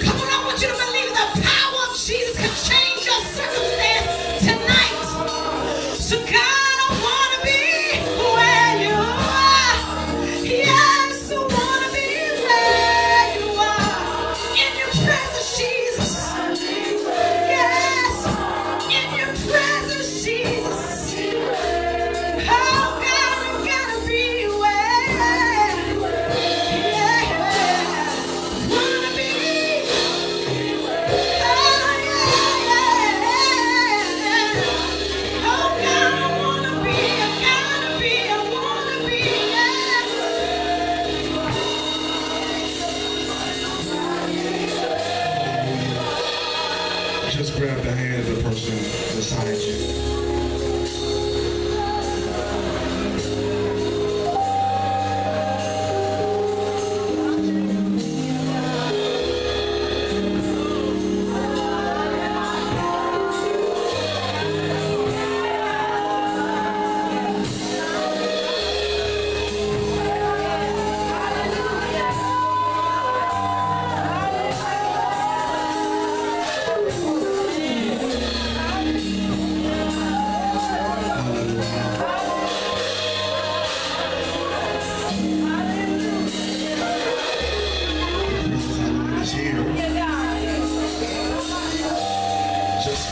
Come on, I want you to believe the power of Jesus can change your circumstance tonight. So God, I want to be where you are. Yes, I want to be where you are. In your presence, Jesus. Yes, in your presence, Jesus. Oh, God, I gotta be where. Yeah, wanna be. Oh, yeah. Oh, God, I wanna be. I gotta be. I wanna be. Just grab the hand of the person beside you.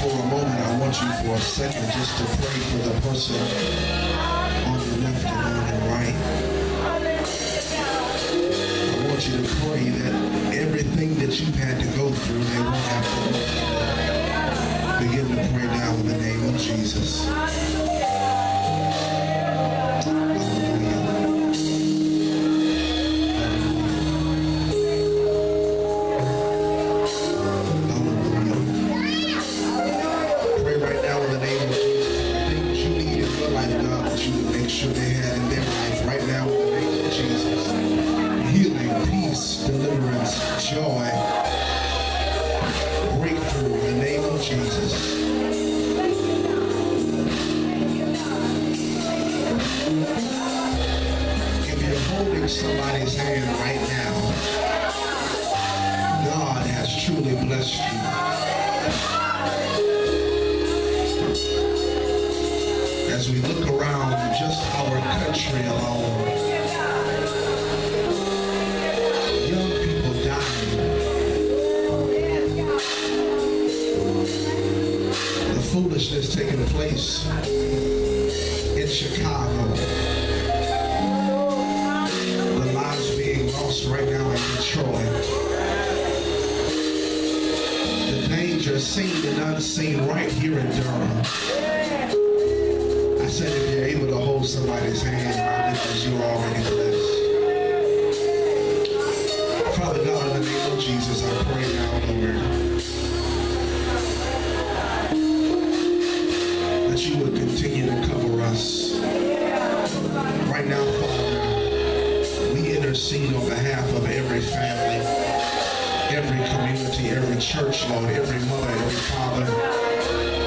For a moment, I want you for a second just to pray for the person on your left and on your right. I want you to pray that everything that you've had to go through, they won't have to go through. Begin to pray now in the name of Jesus. Joy, breakthrough in the name of Jesus. If you're holding somebody's hand right now, God has truly blessed you. As we look around just our country alone, foolishness taking place in Chicago. The lives being lost right now in Detroit. The danger seen and unseen right here in Durham. I said if you're able to hold somebody's hand, my listeners, you're already blessed. Father God, in the name of Jesus, I pray now, Lord, that you would continue to cover us. Right now, Father, we intercede on behalf of every family, every community, every church, Lord, every mother, every father,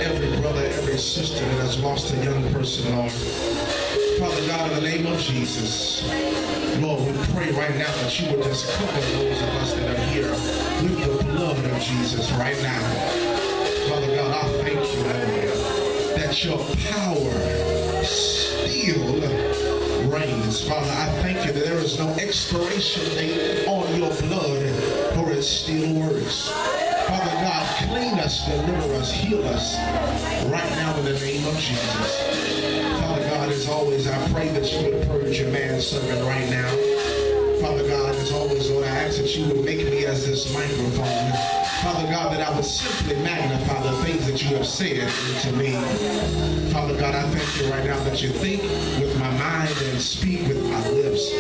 every brother, every sister that has lost a young person, Lord. Father God, in the name of Jesus, Lord, we pray right now that you would just cover those of us that are here with the blood of Jesus right now. Father God, I thank you, Lord, that your power still reigns. Father, I thank you that there is no expiration date on your blood, for it still works. Father God, clean us, deliver us, heal us right now in the name of Jesus. Father God, as always, I pray that you would purge your manservant right now. Father God, as always, Lord, I ask that you would make me as this microphone. Father God, that I would simply magnify the things that you have said to me. Father God, I thank you right now that you think with my mind and speak with my lips.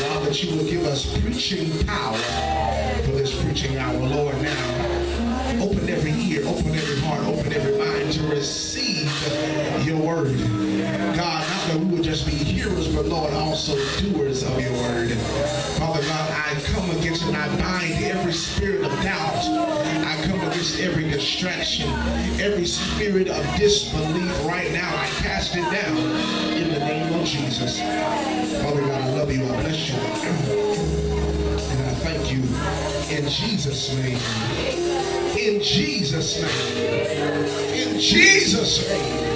God, that you will give us preaching power for this preaching hour. Lord, now, open every ear, open every heart, open every mind to receive your word. God, not that we would just be hearers, but Lord, also doers of your word. Father God, I come against and I bind every spirit of doubt. I come against every distraction, every spirit of disbelief right now. I cast it down in the name of Jesus. Father God, I love you. I bless you. And I thank you In Jesus' name. In Jesus' name. In Jesus' name.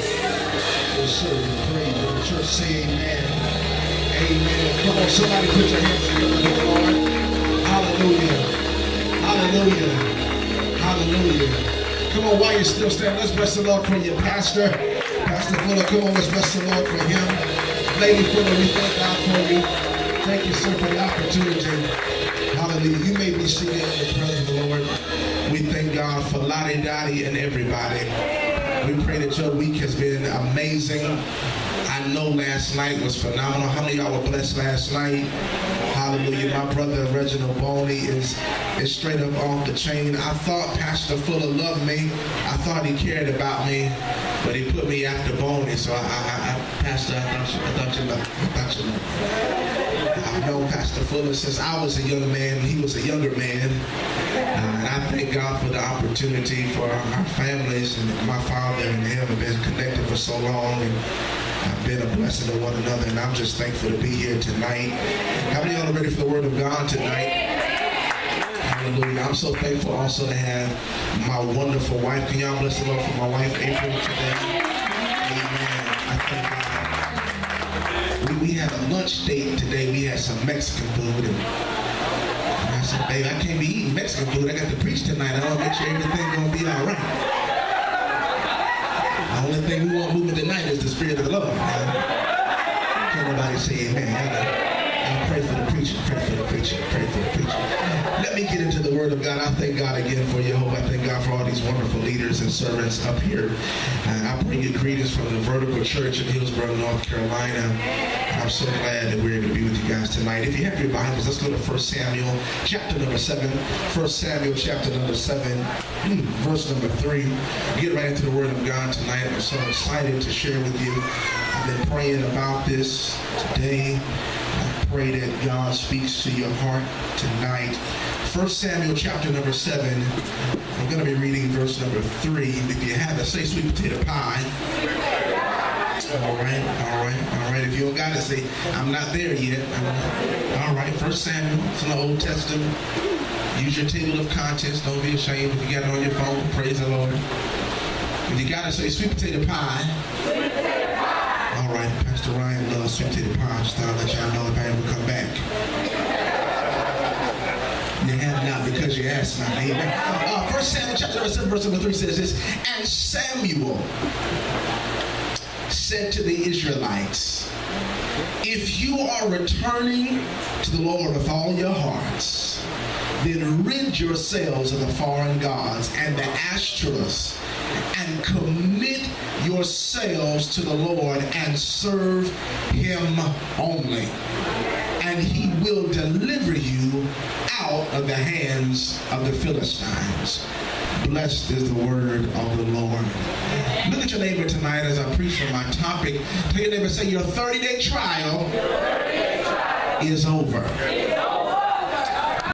We'll serve and praise you. The church say amen. Amen. Come on, somebody put your hands together for the Lord. Hallelujah. Hallelujah. Hallelujah. Come on, while you're still standing, let's bless the Lord for your pastor. Pastor Fuller, come on, let's bless the Lord for him. Lady Fuller, we thank God for you. Thank you, sir, for the opportunity. Hallelujah. You may be seated in the presence of the Lord. We thank God for Lottie Dottie and everybody. We pray that your week has been amazing. I know last night was phenomenal. How many of y'all were blessed last night? Hallelujah. My brother Reginald Boney is straight up off the chain. I thought Pastor Fuller loved me. I thought he cared about me, but he put me after Boney. So Pastor, I thought you loved. I've known Pastor Fuller since I was a young man. He was a younger man. And I thank God for the opportunity for our families, and my father and him have been connected for so long, and I've been a blessing to one another, and I'm just thankful to be here tonight. How many of y'all are ready for the word of God tonight? Hallelujah. I'm so thankful also to have my wonderful wife. Can y'all bless the Lord for my wife, April, today? Amen. I thank God. We had a lunch date today. We had some Mexican food, and I said, babe, I can't be eating Mexican food. I got to preach tonight. I want to make sure everything's going to be all right. The only thing we want moving tonight is the Spirit of the Lord. Can't nobody say amen. I'll pray for the preacher, pray for the preacher, pray for the preacher. Let me get into the word of God. I thank God again for your hope. I thank God for all these wonderful leaders and servants up here. I bring you greetings from the Vertical Church in Hillsborough, North Carolina. I'm so glad that we're able to be with you guys tonight. If you have your Bibles, let's go to 1 Samuel chapter number 7. 1 Samuel chapter number 7, verse number 3. Get right into the word of God tonight. I'm so excited to share with you. I've been praying about this today. I pray that God speaks to your heart tonight. 1 Samuel chapter number 7. I'm going to be reading verse number 3. If you have it, say sweet potato pie. All right. If you don't got it, say, I'm not there yet. All right, 1 Samuel. It's in the Old Testament. Use your table of contents. Don't be ashamed if you got it on your phone. Praise the Lord. If you got it, say sweet potato pie. All right, Pastor Ryan loves sweet potato pie. Just thought I'd let y'all know if I ever come back. You have not because you asked not. Amen. 1 Samuel chapter 7, verse number 3 says this, and Samuel said to the Israelites, if you are returning to the Lord with all your hearts, then rid yourselves of the foreign gods and the Ashtoreths, and commit yourselves to the Lord and serve him only. And he will deliver you out of the hands of the Philistines. Blessed is the word of the Lord. Look at your neighbor tonight as I preach on my topic. Tell your neighbor, say, your 30-day trial is over.